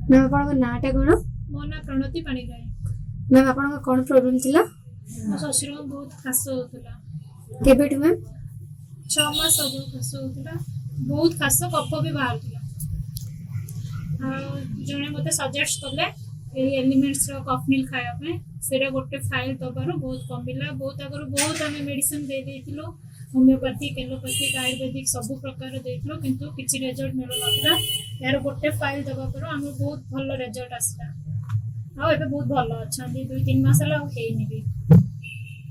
Ma'am आपन नाटा कौन? मो ना प्रणति पाणिग्राही। मैम आपन कौन प्रोब्लेम थिला? मो शशुर को बहुत खास होता। केबेटू मैम? 6 मास सब खास होता, बहुत खास कफ भी बाहर जड़े मत सजेस्ट कले एलिमेंट्स कफनिल खाया से गोटे फाइल दबार बहुत कमिला। बहुत आगर बहुत आम मेडिसिन दे देथिलो, होमियोपैथिक एलोपैथिक आयुर्वेदिक सब प्रकार देथिलो, किंतु किसी रिजल्ट मिल ना। यार गोटे फाइल दबा पर आम बहुत भल रिजल्ट आसला। आ बहुत भल अच्छा 2-3 मास है।